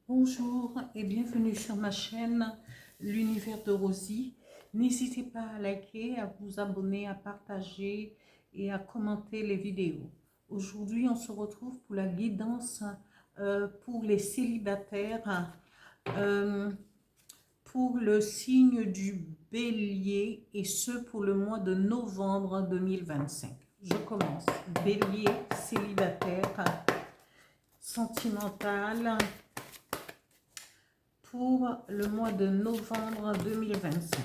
Bonjour et bienvenue sur ma chaîne L'Univers de Rosie. N'hésitez pas à liker, à vous abonner, à partager et à commenter les vidéos. Aujourd'hui, on se retrouve pour la guidance pour les célibataires, pour le signe du Bélier et ce pour le mois de novembre 2025. Je commence. Bélier, célibataire, sentimental, pour le mois de novembre 2025.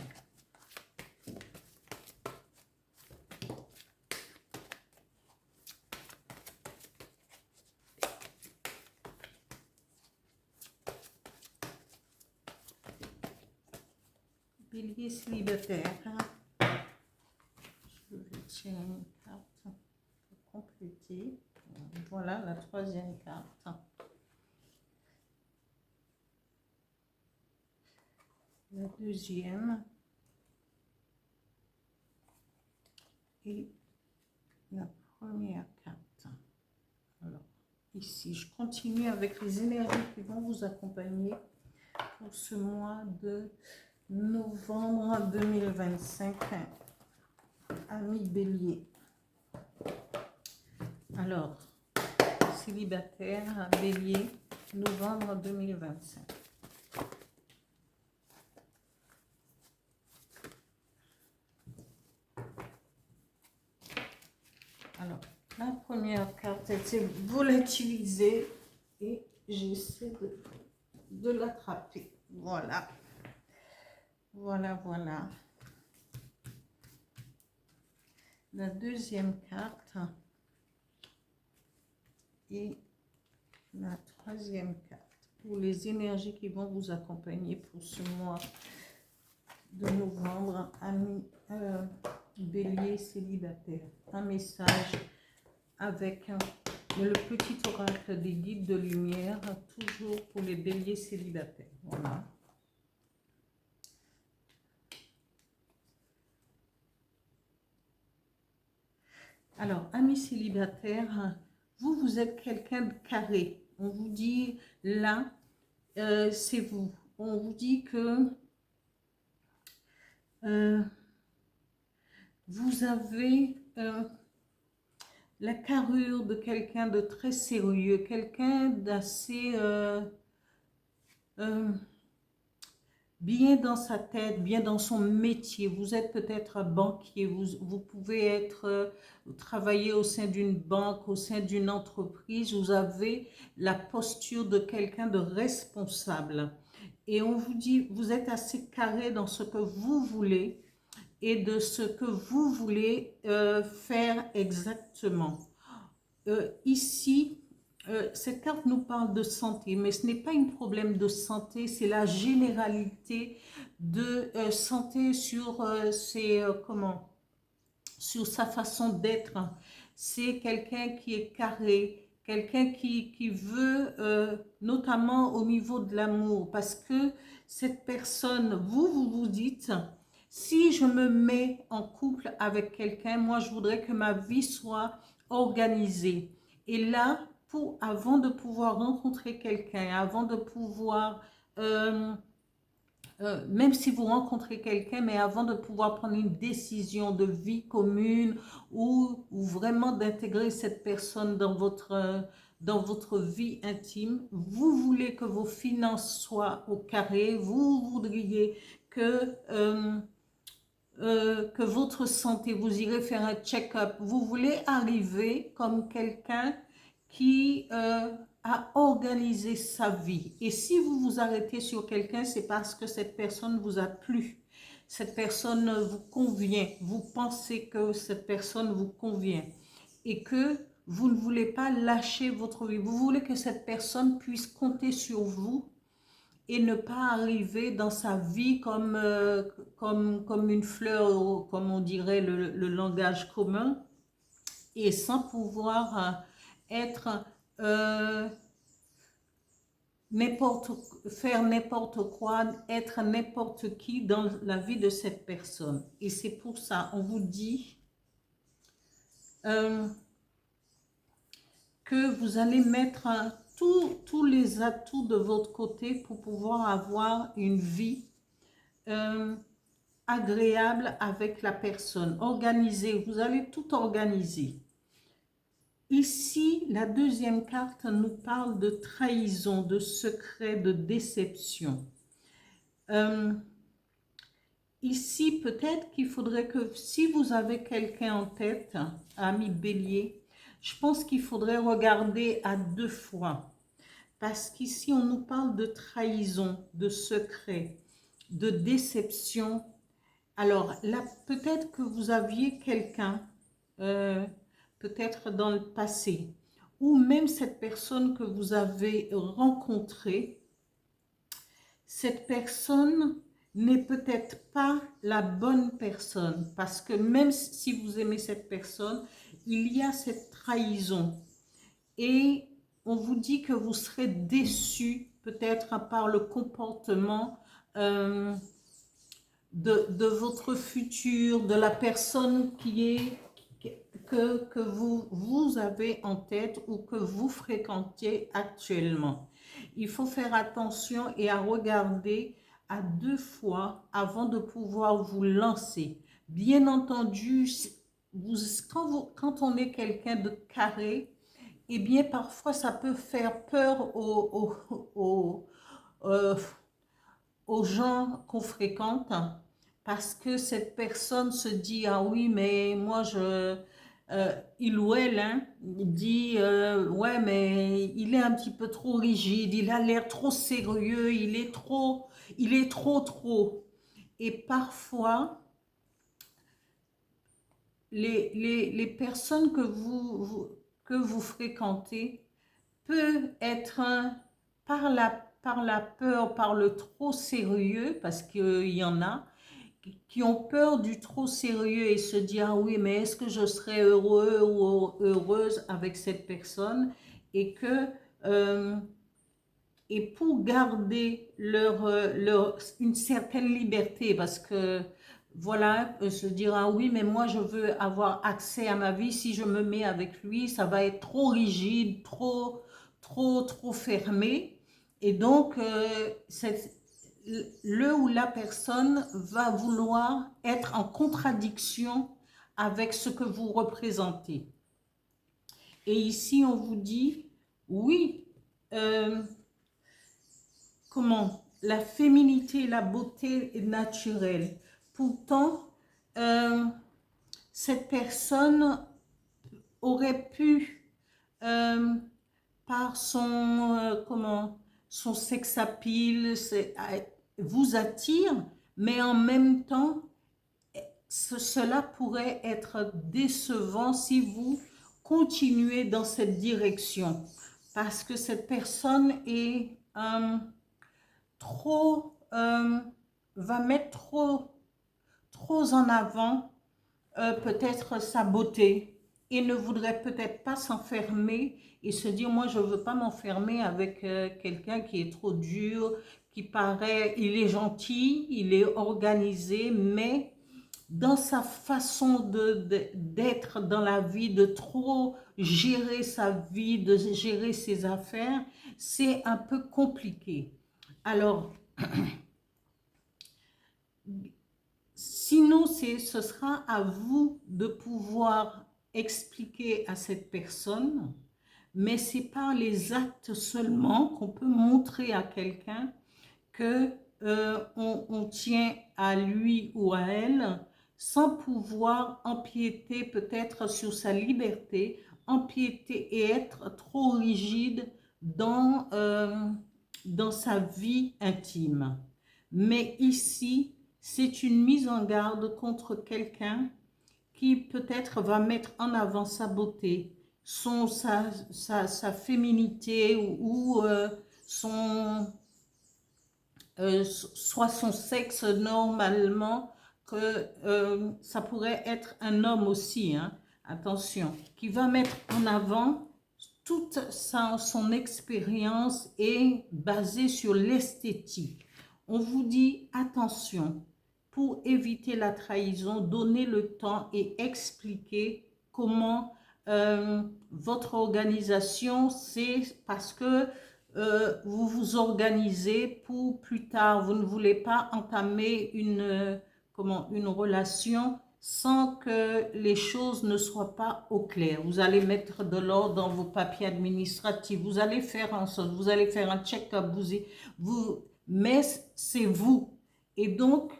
Bélier célibataire. Je vais tirer une carte pour compléter. Voilà la troisième carte. La deuxième. Et la première carte. Alors, ici, je continue avec les énergies qui vont vous accompagner pour ce mois de novembre 2025. Amis Bélier. Alors, célibataire, Bélier, novembre 2025. Alors, la première carte, elle s'est volatilisée et j'essaie de l'attraper. Voilà. Voilà. La deuxième carte et la troisième carte pour les énergies qui vont vous accompagner pour ce mois de novembre, amis Bélier célibataire. Un message avec le petit oracle des guides de lumière, toujours pour les béliers célibataires. Voilà. Alors, amis célibataires, vous êtes quelqu'un de carré. On vous dit, là, c'est vous. On vous dit que vous avez la carrure de quelqu'un de très sérieux, quelqu'un d'assez bien dans sa tête, bien dans son métier. Vous êtes peut-être banquier, vous pouvez être, travailler au sein d'une banque, au sein d'une entreprise. Vous avez la posture de quelqu'un de responsable. Et on vous dit, vous êtes assez carré dans ce que vous voulez et de ce que vous voulez faire exactement. Ici, cette carte nous parle de santé, mais ce n'est pas un problème de santé, c'est la généralité de santé sur sur sa façon d'être. C'est quelqu'un qui est carré, quelqu'un qui veut, notamment au niveau de l'amour, parce que cette personne, vous dites, si je me mets en couple avec quelqu'un, moi je voudrais que ma vie soit organisée. Et là, avant de pouvoir rencontrer quelqu'un, avant de pouvoir, même si vous rencontrez quelqu'un, mais avant de pouvoir prendre une décision de vie commune ou vraiment d'intégrer cette personne dans votre vie intime, vous voulez que vos finances soient au carré, vous voudriez que votre santé, vous irez faire un check-up, vous voulez arriver comme quelqu'un qui a organisé sa vie. Et si vous vous arrêtez sur quelqu'un, c'est parce que cette personne vous a plu. Cette personne vous convient. Vous pensez que cette personne vous convient. Et que vous ne voulez pas lâcher votre vie. Vous voulez que cette personne puisse compter sur vous et ne pas arriver dans sa vie comme une fleur, comme on dirait le langage commun, et sans pouvoir être faire n'importe quoi, être n'importe qui dans la vie de cette personne. Et c'est pour ça, on vous dit que vous allez mettre tous les atouts de votre côté pour pouvoir avoir une vie agréable avec la personne. Organisez, vous allez tout organiser. Ici, la deuxième carte nous parle de trahison, de secret, de déception. Ici, peut-être qu'il faudrait que, si vous avez quelqu'un en tête, ami Bélier, je pense qu'il faudrait regarder à 2 fois. Parce qu'ici, on nous parle de trahison, de secret, de déception. Alors, là, peut-être que vous aviez quelqu'un, peut-être dans le passé, ou même cette personne que vous avez rencontrée, cette personne n'est peut-être pas la bonne personne, parce que même si vous aimez cette personne, il y a cette trahison. Et on vous dit que vous serez déçu, peut-être par le comportement de votre futur, de la personne que vous avez en tête ou que vous fréquentez actuellement. Il faut faire attention et à regarder à 2 fois avant de pouvoir vous lancer. Bien entendu, quand on est quelqu'un de carré, eh bien parfois ça peut faire peur euh, aux gens qu'on fréquente, parce que cette personne se dit, ah oui, mais moi il ou elle dit, ouais, mais il est un petit peu trop rigide, il a l'air trop sérieux, il est trop. Et parfois, les personnes que vous fréquentez peut être par la peur, par le trop sérieux, parce qu'il y en a qui ont peur du trop sérieux et se dire, ah oui, mais est-ce que je serai heureux ou heureuse avec cette personne, et que et pour garder une certaine liberté, parce que voilà, se dire, ah oui, mais moi je veux avoir accès à ma vie, si je me mets avec lui, ça va être trop rigide, trop fermé. Et donc, le ou la personne va vouloir être en contradiction avec ce que vous représentez. Et ici, on vous dit, oui, comment la féminité et la beauté est naturelle. Pourtant, cette personne aurait pu, par son sex appeal, vous attire, mais en même temps, cela pourrait être décevant si vous continuez dans cette direction, parce que cette personne est va mettre trop en avant peut-être sa beauté, et ne voudrait peut-être pas s'enfermer et se dire, moi je veux pas m'enfermer avec quelqu'un qui est trop dur, qui paraît, il est gentil, il est organisé, mais dans sa façon d'être dans la vie, de trop gérer sa vie, de gérer ses affaires, c'est un peu compliqué. Alors, sinon, ce sera à vous de pouvoir expliquer à cette personne, mais c'est par les actes seulement qu'on peut montrer à quelqu'un que on tient à lui ou à elle, sans pouvoir empiéter peut-être sur sa liberté, empiéter et être trop rigide dans sa vie intime. Mais ici, c'est une mise en garde contre quelqu'un qui peut-être va mettre en avant sa beauté, sa féminité, ou soit son sexe normalement, que ça pourrait être un homme aussi, attention, qui va mettre en avant toute son expérience est basée sur l'esthétique. On vous dit, attention, pour éviter la trahison, donnez le temps et expliquez comment votre organisation, c'est parce que vous vous organisez pour plus tard. Vous ne voulez pas entamer une relation sans que les choses ne soient pas au clair. Vous allez mettre de l'ordre dans vos papiers administratifs. Vous allez faire en sorte, vous allez faire un check-up. Mais c'est vous. Et donc,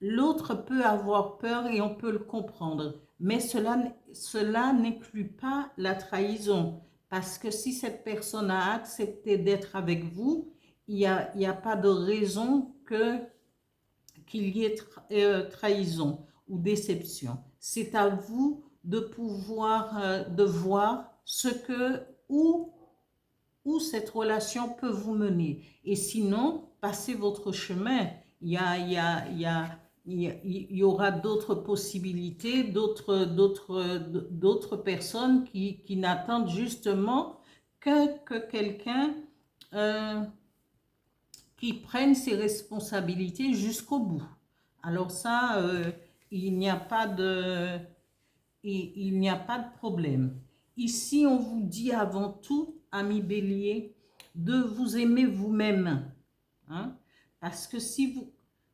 l'autre peut avoir peur et on peut le comprendre. Mais cela n'inclut pas la trahison. Parce que si cette personne a accepté d'être avec vous, il n'y a pas de raison qu'il y ait trahison ou déception. C'est à vous de pouvoir de voir où cette relation peut vous mener. Et sinon, passez votre chemin. Il y aura d'autres possibilités, d'autres personnes qui n'attendent justement que quelqu'un qui prenne ses responsabilités jusqu'au bout. Alors ça, il n'y a pas de problème. Ici, on vous dit avant tout, amis bélier, de vous aimer vous-même. Hein? Parce que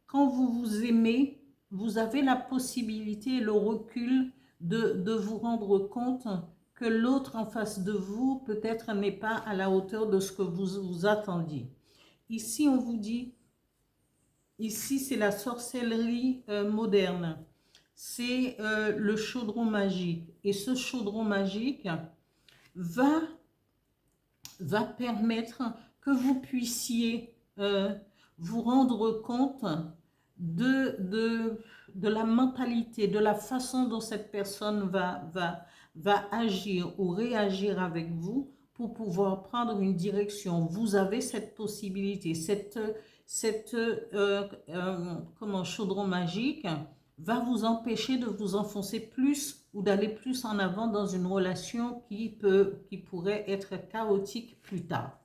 quand vous vous aimez, vous avez la possibilité et le recul de vous rendre compte que l'autre en face de vous, peut-être n'est pas à la hauteur de ce que vous attendiez. Ici, on vous dit, ici, c'est la sorcellerie moderne. C'est le chaudron magique. Et ce chaudron magique va permettre que vous puissiez vous rendre compte de la mentalité, de la façon dont cette personne va agir ou réagir avec vous pour pouvoir prendre une direction. Vous avez cette possibilité, chaudron magique va vous empêcher de vous enfoncer plus ou d'aller plus en avant dans une relation qui pourrait être chaotique plus tard.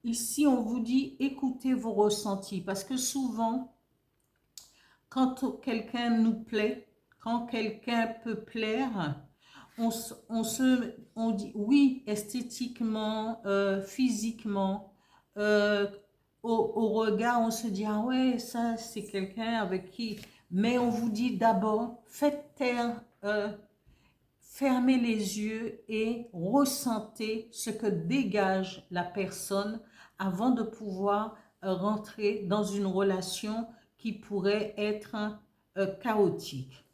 Ici, on vous dit écoutez vos ressentis parce que souvent, quand quelqu'un nous plaît, quand quelqu'un peut plaire, on dit oui, esthétiquement, physiquement, au regard, on se dit ah ouais, ça c'est quelqu'un avec qui. Mais on vous dit d'abord, faites taire, fermez les yeux et ressentez ce que dégage la personne avant de pouvoir rentrer dans une relation qui pourrait être chaotique.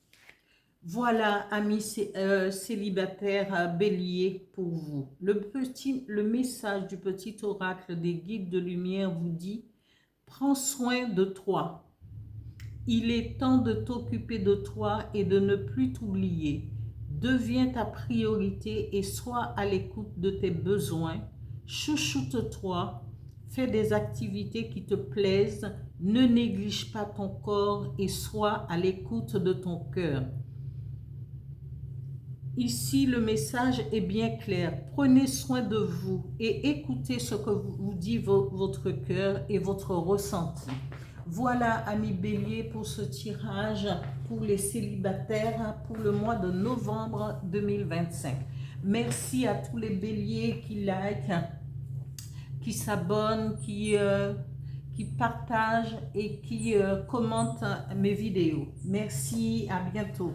Voilà, amis célibataires bélier pour vous. Le message du petit oracle des guides de lumière vous dit « Prends soin de toi. Il est temps de t'occuper de toi et de ne plus t'oublier. Deviens ta priorité et sois à l'écoute de tes besoins. Chouchoute-toi. Fais des activités qui te plaisent. Ne néglige pas ton corps et sois à l'écoute de ton cœur. » Ici, le message est bien clair. Prenez soin de vous et écoutez ce que vous dit votre cœur et votre ressenti. Voilà, amis bélier, pour ce tirage pour les célibataires pour le mois de novembre 2025. Merci à tous les béliers qui likent, qui s'abonnent, qui partagent et qui commentent mes vidéos. Merci, à bientôt.